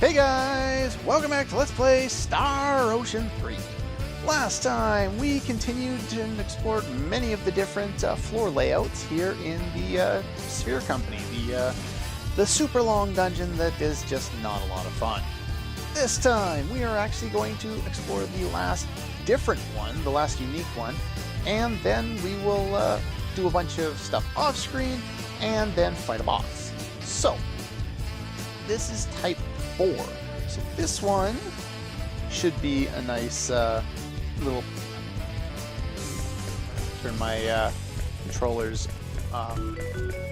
Hey guys! Welcome back to Let's Play Star Ocean 3. Last time we continued and explored many of the different floor layouts here in the Sphere Company, the super long dungeon that is just not a lot of fun. This time we are actually going to explore the last different one, the last unique one, and then we will do a bunch of stuff off screen and then fight a boss. So, this is type 4. So this one should be a nice little... Turn my controller's,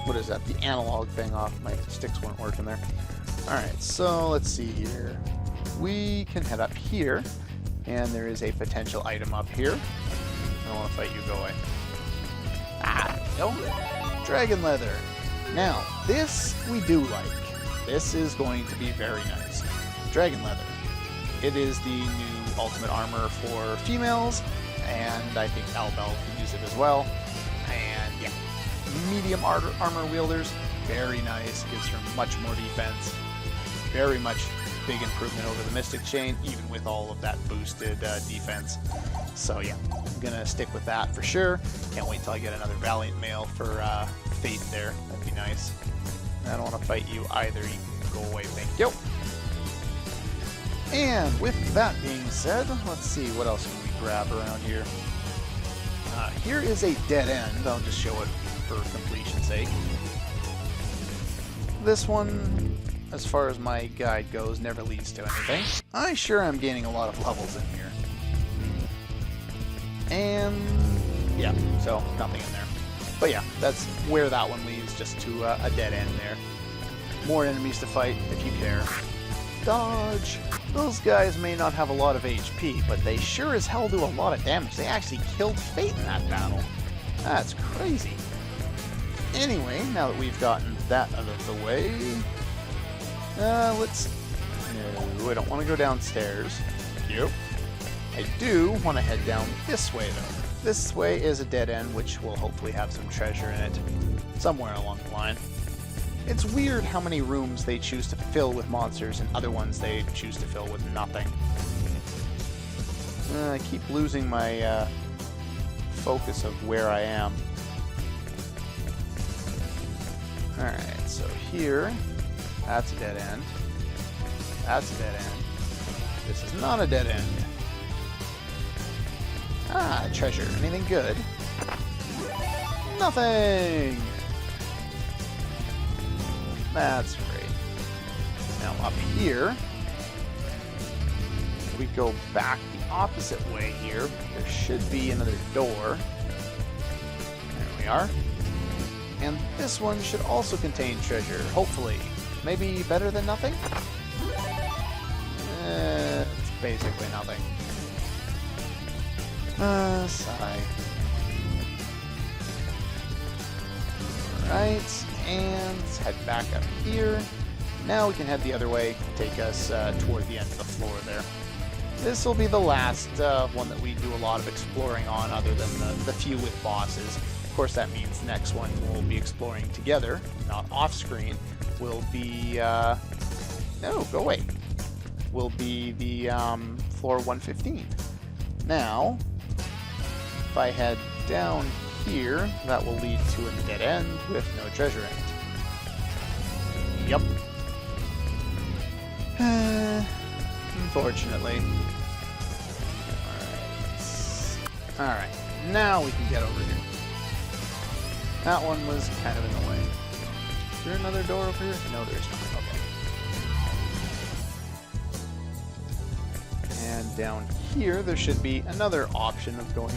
what is that, the analog thing off. My sticks weren't working there. Alright, so let's see here. We can head up here, and there is a potential item up here. I don't want to fight you, go away. Ah, no. Dragon leather. Now, this we do like. This is going to be very nice. Dragon leather. It is the new ultimate armor for females, and I think Albel can use it as well. And yeah, medium armor wielders, very nice. Gives her much more defense. Very much big improvement over the Mystic Chain, even with all of that boosted defense. So yeah, I'm gonna stick with that for sure. Can't wait till I get another Valiant Mail for Fate there. That'd be nice. I don't want to fight you either. You can go away, thank you. And with that being said, let's see, what else can we grab around here? Here is a dead end. I'll just show it for completion's sake. This one, as far as my guide goes, never leads to anything. I sure am gaining a lot of levels in here. And yeah, so nothing in there. But yeah, that's where that one leads, just to a dead end there. More enemies to fight, if you care. Dodge! Those guys may not have a lot of HP, but they sure as hell do a lot of damage. They actually killed Fate in that battle. That's crazy. Anyway, now that we've gotten that out of the way, let's... No, I don't want to go downstairs. Yep. I do want to head down this way, though. This way is a dead end, which will hopefully have some treasure in it, somewhere along the line. It's weird how many rooms they choose to fill with monsters and other ones they choose to fill with nothing. I keep losing my focus of where I am. Alright, so here, that's a dead end. That's a dead end. This is not a dead end. Ah, treasure. Anything good? Nothing! That's great. Now up here, we go back the opposite way here. There should be another door. There we are. And this one should also contain treasure, hopefully. Maybe better than nothing? It's basically nothing. Sigh. Alright, and let's head back up here. Now we can head the other way, take us toward the end of the floor there. This will be the last one that we do a lot of exploring on, other than the few with bosses. Of course, that means the next one we'll be exploring together, not off-screen, will be... no, go away. Will be the floor 115. Now, if I head down here, that will lead to a dead end with no treasure in it. Yep. Unfortunately. Alright, now we can get over here. That one was kind of in the way. Is there another door over here? No, there's not. Okay. And down here, there should be another option of going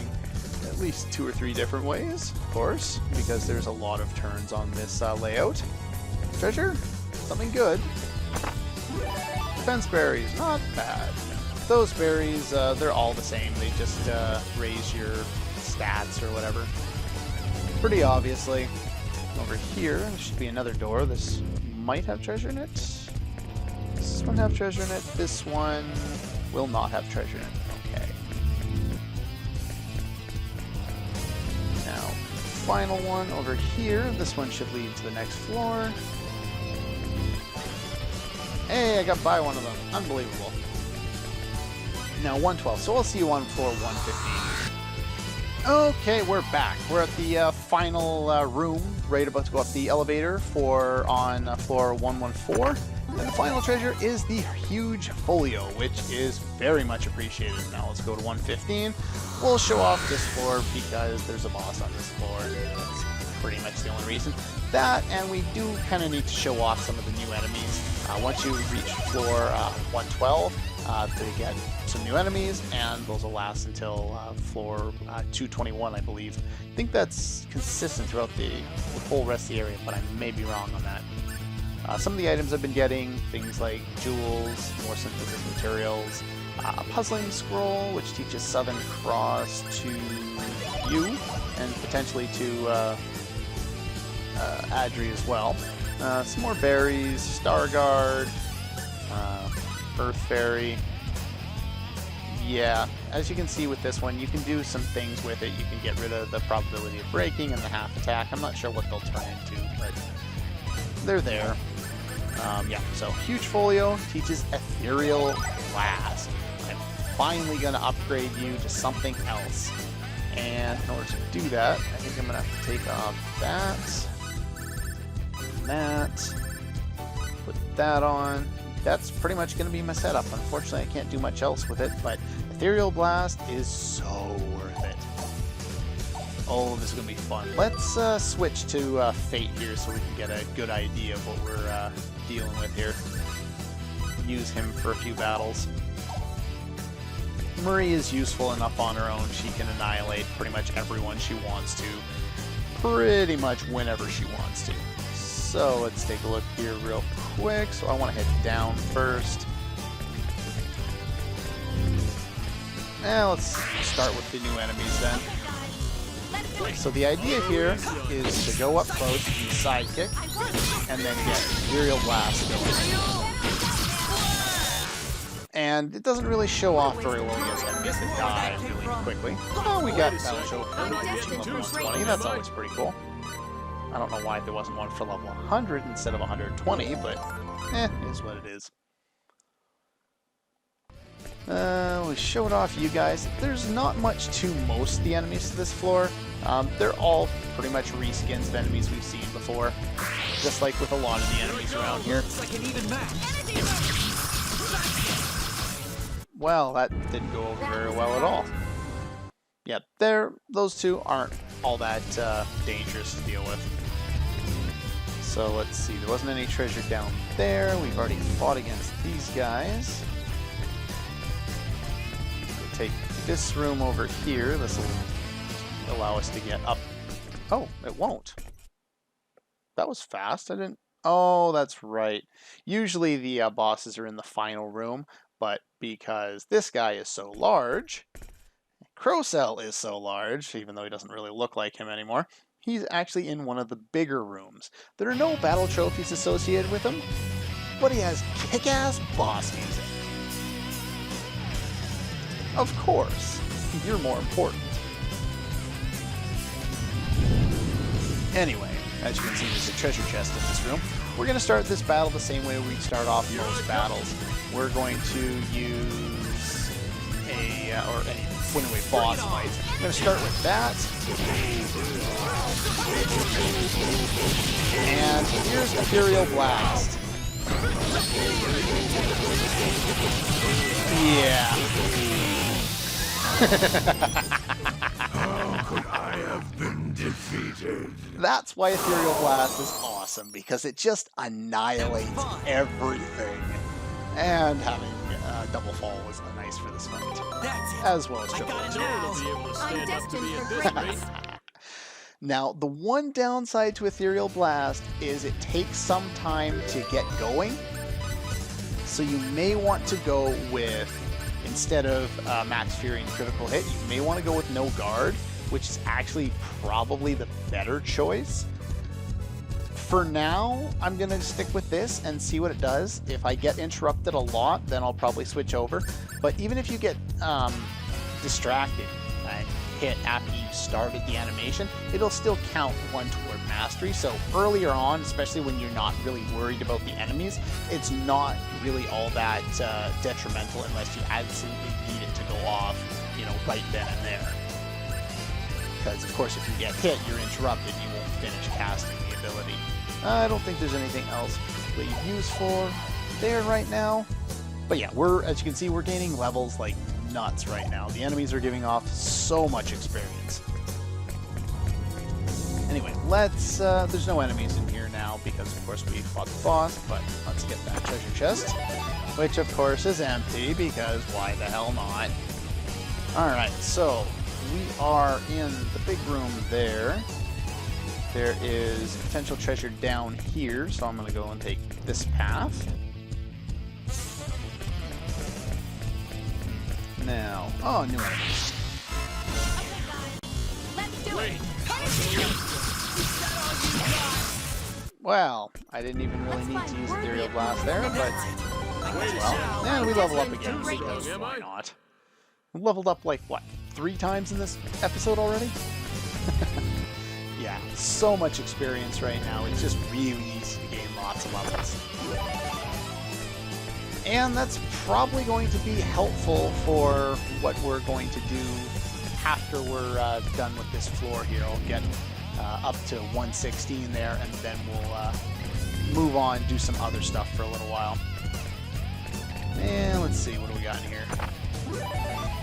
at least 2 or 3 different ways, of course, because there's a lot of turns on this layout. Treasure? Something good. Defense berries, not bad. Those berries, they're all the same. They just raise your stats or whatever. Pretty obviously. Over here, there should be another door. This might have treasure in it. Does this one have treasure in it? This one will not have treasure in it. Okay. Now, final one over here. This one should lead to the next floor. Hey, I got by one of them. Unbelievable. Now 112, so I'll see you on floor 115. Okay, we're back. We're at the final room, right about to go up the elevator on floor 114. And the final treasure is the huge Folio, which is very much appreciated. Now let's go to 115. We'll show off this floor because there's a boss on this floor. That's pretty much the only reason. That, and we do kind of need to show off some of the new enemies. Once you reach floor 112, they get some new enemies, and those will last until floor 221, I believe. I think that's consistent throughout the whole rest of the area, but I may be wrong on that. Some of the items I've been getting, things like jewels, more synthesis materials, a puzzling scroll, which teaches Southern Cross to you, and potentially to Adri as well. Some more berries, Starguard, Earth Fairy. Yeah, as you can see with this one, you can do some things with it. You can get rid of the probability of breaking and the half attack. I'm not sure what they'll turn into, but they're there. Yeah, so huge Folio teaches Ethereal Blast. I'm finally going to upgrade you to something else. And in order to do that, I think I'm going to have to take off that, put that on. That's pretty much going to be my setup. Unfortunately, I can't do much else with it, but Ethereal Blast is so worth it. Oh, this is going to be fun. Let's switch to Fate here so we can get a good idea of what we're dealing with here. Use him for a few battles. Marie is useful enough on her own. She can annihilate pretty much everyone she wants to, pretty much whenever she wants to. So let's take a look here real quick. So I want to head down first. Now let's start with the new enemies then. So the idea here is to go up close and sidekick, and then get Ethereal Blast going. And it doesn't really show off very well against enemies that die really quickly. Oh, we got Battle Show reaching level 120. That's always pretty cool. I don't know why there wasn't one for level 100 instead of 120, but it is what it is. We showed off you guys. There's not much to most of the enemies to this floor. They're all pretty much reskins of enemies we've seen before, just like with a lot of the enemies around here. Well, that didn't go over very well at all. Yep, those two aren't all that dangerous to deal with. So let's see, there wasn't any treasure down there. We've already fought against these guys. We'll take this room over here. This will allow us to get up. Oh, it won't. That was fast. I didn't... Oh, that's right. Usually the bosses are in the final room, but because this guy is so large, Crowcell is so large, even though he doesn't really look like him anymore, he's actually in one of the bigger rooms. There are no battle trophies associated with him, but he has kick-ass boss music. Of course, you're more important. Anyway, as you can see, there's a treasure chest in this room. We're going to start this battle the same way we start off most battles. We're going to use any boss fights. I'm going to start with that. And here's Ethereal Blast. Yeah. How could I have been defeated? That's why Ethereal Blast is awesome, because it just annihilates everything. And having double fall was nice for this fight, as well as triple. Now, the one downside to Ethereal Blast is it takes some time to get going, so you may want to go with, instead of Max Fury and Critical Hit, you may want to go with No Guard, which is actually probably the better choice. For now, I'm going to stick with this and see what it does. If I get interrupted a lot, then I'll probably switch over. But even if you get distracted and hit after you started the animation, it'll still count 1 toward mastery. So earlier on, especially when you're not really worried about the enemies, it's not really all that detrimental unless you absolutely need it to go off, you know, right then and there. Because of course if you get hit, you're interrupted, you won't finish casting the ability. I don't think there's anything else really useful there right now. But yeah, as you can see, we're gaining levels like nuts right now. The enemies are giving off so much experience. Anyway, there's no enemies in here now because of course we fought the boss, but let's get that treasure chest, which of course is empty because why the hell not? Alright, so we are in the big room there. There is potential treasure down here, so I'm going to go and take this path. Now, oh, new enemies. Well, I didn't even really need to use Ethereal Blast there, but well, and we level up again because why not? We leveled up like what, 3 times in this episode already? Yeah, so much experience right now. It's just really easy to gain lots of levels. And that's probably going to be helpful for what we're going to do after we're done with this floor here. I'll get up to 116 there, and then we'll move on, do some other stuff for a little while. And let's see, what do we got in here?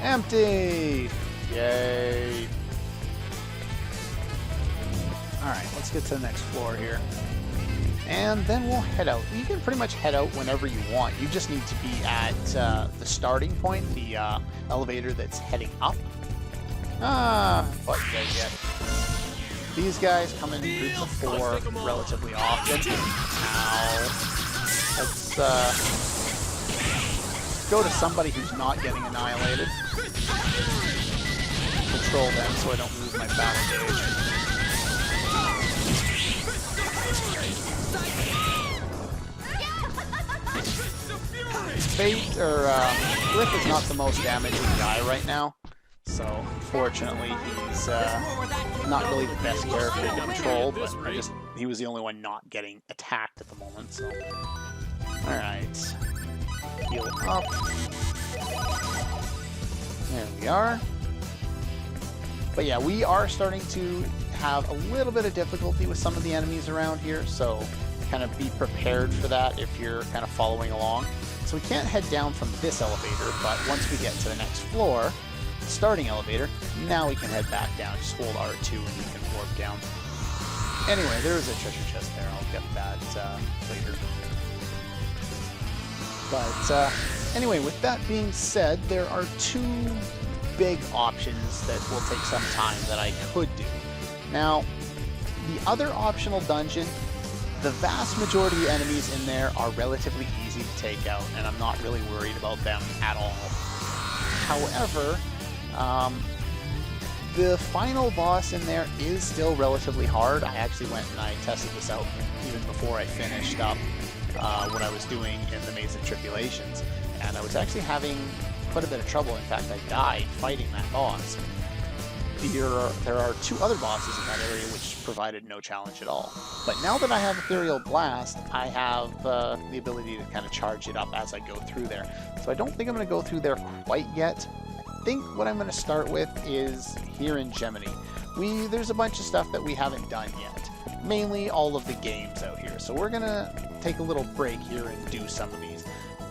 Empty! Yay! Alright, let's get to the next floor here. And then we'll head out. You can pretty much head out whenever you want. You just need to be at the starting point, the elevator that's heading up. What did I get? These guys come in groups of 4 relatively often. Now, let's go to somebody who's not getting annihilated. Control them so I don't lose my battle gauge. Fate, or Glyph is not the most damaging guy right now, so fortunately he's not really the best character to control, but he was the only one not getting attacked at the moment, so. Alright. Heal up. There we are. But yeah, we are starting to have a little bit of difficulty with some of the enemies around here, so kind of be prepared for that if you're kind of following along. So we can't head down from this elevator, but once we get to the next floor, the starting elevator, now we can head back down. Just hold R2 and we can warp down. Anyway, there is a treasure chest there. I'll get that later. But anyway, with that being said, there are 2 big options that will take some time that I could do. Now, the other optional dungeon, the vast majority of enemies in there are relatively easy to take out, and I'm not really worried about them at all. However, the final boss in there is still relatively hard. I actually went and I tested this out even before I finished up what I was doing in the Maze of Tribulations, and I was actually having quite a bit of trouble. In fact, I died fighting that boss. There are 2 other bosses in that area which provided no challenge at all. But now that I have Ethereal Blast, I have the ability to kind of charge it up as I go through there. So I don't think I'm going to go through there quite yet. I think what I'm going to start with is here in Gemini. There's a bunch of stuff that we haven't done yet. Mainly all of the games out here. So we're going to take a little break here and do some of these.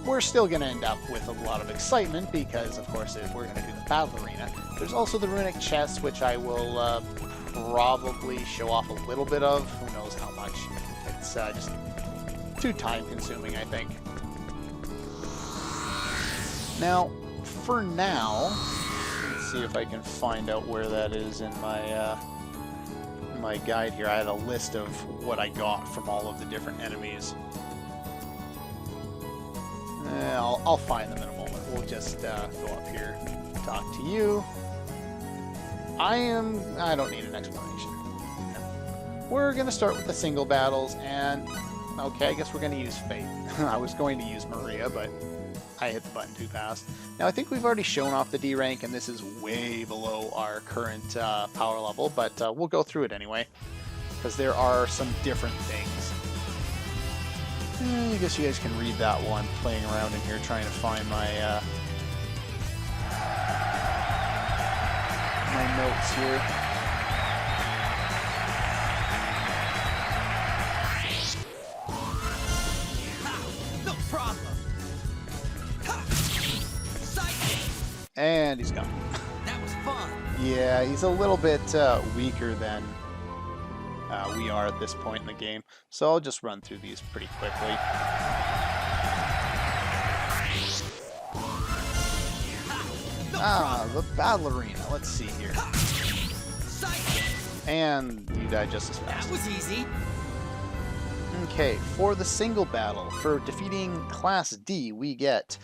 We're still going to end up with a lot of excitement because, of course, we're going to do the battle arena. There's also the runic chest, which I will probably show off a little bit of. Who knows how much. It's just too time-consuming, I think. Now, for now, let's see if I can find out where that is in my guide here. I had a list of what I got from all of the different enemies. I'll find them in a moment. We'll just go up here, talk to you. I don't need an explanation. No. We're going to start with the single battles, and okay, I guess we're going to use Fate. I was going to use Maria, but I hit the button too fast. Now I think we've already shown off the D rank, and this is way below our current power level, but we'll go through it anyway, because there are some different things. I guess you guys can read that while I'm playing around in here trying to find my my notes here. No problem. And he's gone. That was fun. Yeah, he's a little bit weaker than we are at this point in the game, so I'll just run through these pretty quickly. The battle arena. Let's see here. And you died just as fast. That was easy. Okay, for the single battle, for defeating Class D, we get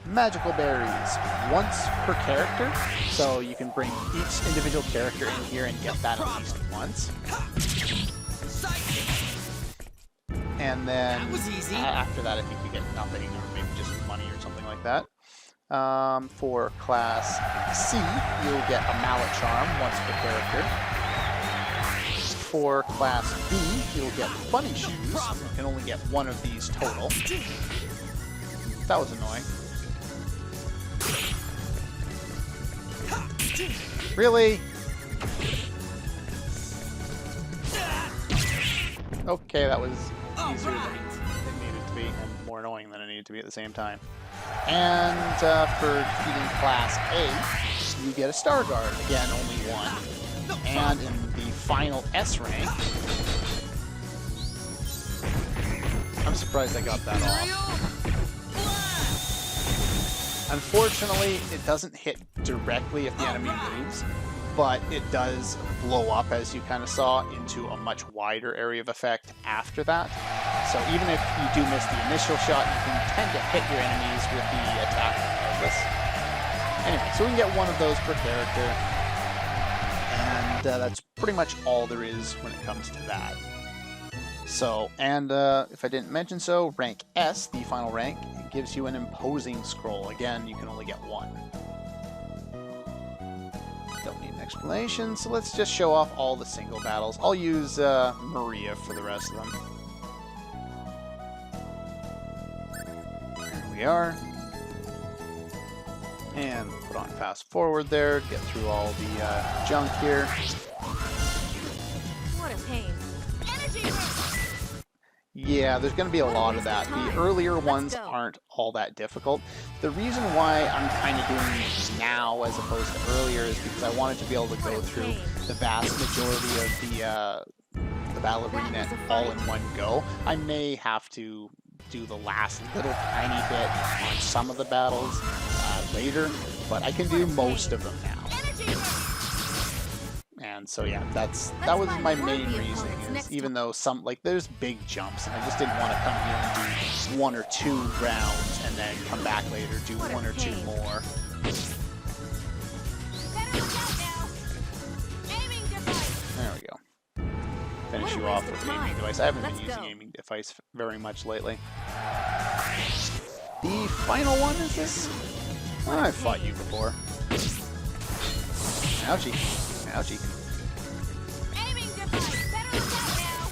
magical berries once per character, so you can bring each individual character in here and get that at least once. And then after that, I think you get nothing, or maybe just money or something like that. For Class C, you'll get a mallet charm once per character. For Class B, you'll get bunny shoes. You can only get one of these total. That was annoying. Really? Okay, that was easier than it needed to be, and more annoying than it needed to be at the same time. And for defeating Class A, you get a Star Guard. Again, only one. And in the final S rank, I'm surprised I got that off. Unfortunately, it doesn't hit directly if the enemy moves, but it does blow up, as you kind of saw, into a much wider area of effect after that. So even if you do miss the initial shot, you can tend to hit your enemies with the attack regardless. Anyway, so we can get one of those per character, and that's pretty much all there is when it comes to that. So, and if I didn't mention so, rank S, the final rank, it gives you an imposing scroll. Again, you can only get one. Don't need an explanation, so let's just show off all the single battles. I'll use Maria for the rest of them. There we are. And put on fast forward there, get through all the junk here. What a pain. Energy! Yeah, there's going to be a lot of that. The earlier ones aren't all that difficult. The reason why I'm kind of doing this now as opposed to earlier is because I wanted to be able to go through the vast majority of the battle arena all in one go. I may have to do the last little tiny bit on some of the battles later, but I can do most of them now. And so yeah, that was my main reasoning, is even though some, like, there's big jumps, and I just didn't want to come here and do 1 or 2 rounds and then come back later, do 1 or 2 more. There we go. Finish you off with aiming device. I haven't been using aiming device very much lately. The final one is this? Oh, I fought you before. Ouchie. Ouchie.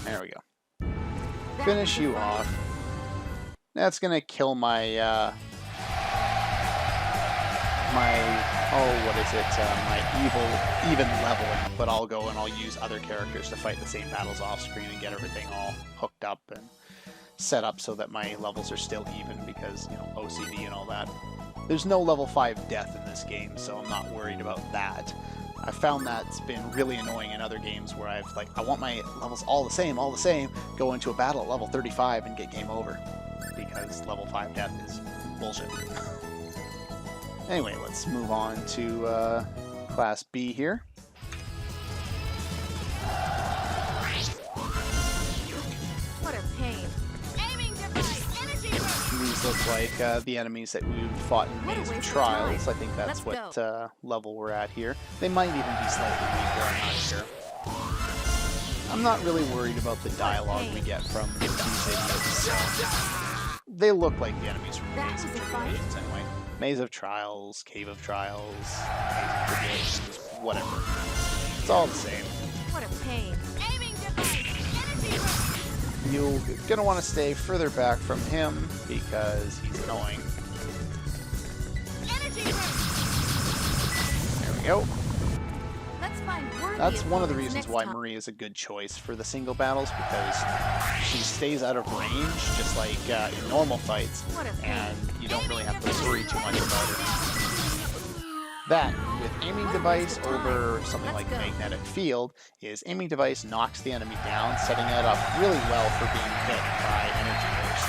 There we go. Finish you off. That's gonna kill my my even leveling, but I'll go and I'll use other characters to fight the same battles off screen and get everything all hooked up and set up so that my levels are still even, because, you know, OCD and all that. There's no level 5 death in this game, so I'm not worried about that. I found that's been really annoying in other games where I've, like, I want my levels all the same, go into a battle at level 35 and get game over, because level 5 death is bullshit. Anyway, let's move on to Class B here. What a pain. Aiming device, energy burst. These look like the enemies that we've fought in Maze of Trials. I think that's what level we're at here. They might even be slightly weaker, I'm not sure. I'm not really worried about the dialogue we get from these idiots, so they look like the enemies from That Maze of was a fight? Tribulations anyway. Maze of Trials, Cave of Trials, Maze of Tribulations, whatever. It's all the same. What a pain. Aiming device. Energy burst. You're gonna want to stay further back from him because he's annoying. Energy burst. There we go. Let's find worthy That's one of the opponents reasons next why time. Marie is a good choice for the single battles, because she stays out of range, just like in normal fights, What a pain. and you don't really have to worry too much about her. That, with aiming device over something like magnetic field, is aiming device knocks the enemy down, setting it up really well for being hit by energy burst.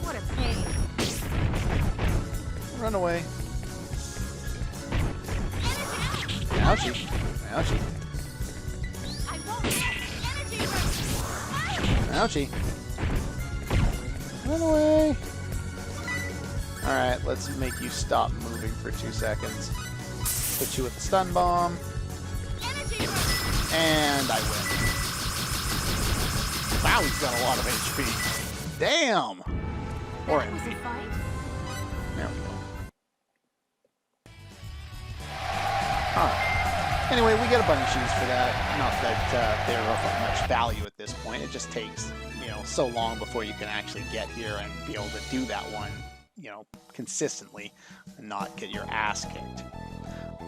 What a pain. Run away. Ouchie. Ouchie. I won't let energy burst. Ouchie. Run away. Alright, let's make you stop moving for 2 seconds. Put you with the stun bomb. Energy burst. And I win. Wow, he's got a lot of HP. Damn! Or That was a MP. fight. There we go. Alright. Anyway, we get a bunch of shoes for that. Not that they're of much value at this point. It just takes, so long before you can actually get here and be able to do that one, consistently and not get your ass kicked.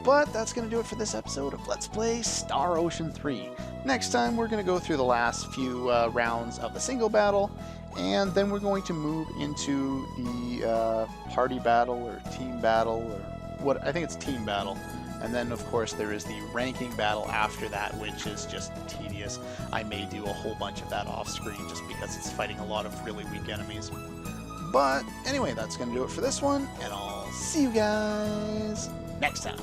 But that's going to do it for this episode of Let's Play Star Ocean 3. Next time, we're going to go through the last few rounds of the single battle, and then we're going to move into the party battle or team battle, or what I think it's team battle. And then, of course, there is the ranking battle after that, which is just tedious. I may do a whole bunch of that off screen just because it's fighting a lot of really weak enemies. But anyway, that's going to do it for this one, and I'll see you guys next time.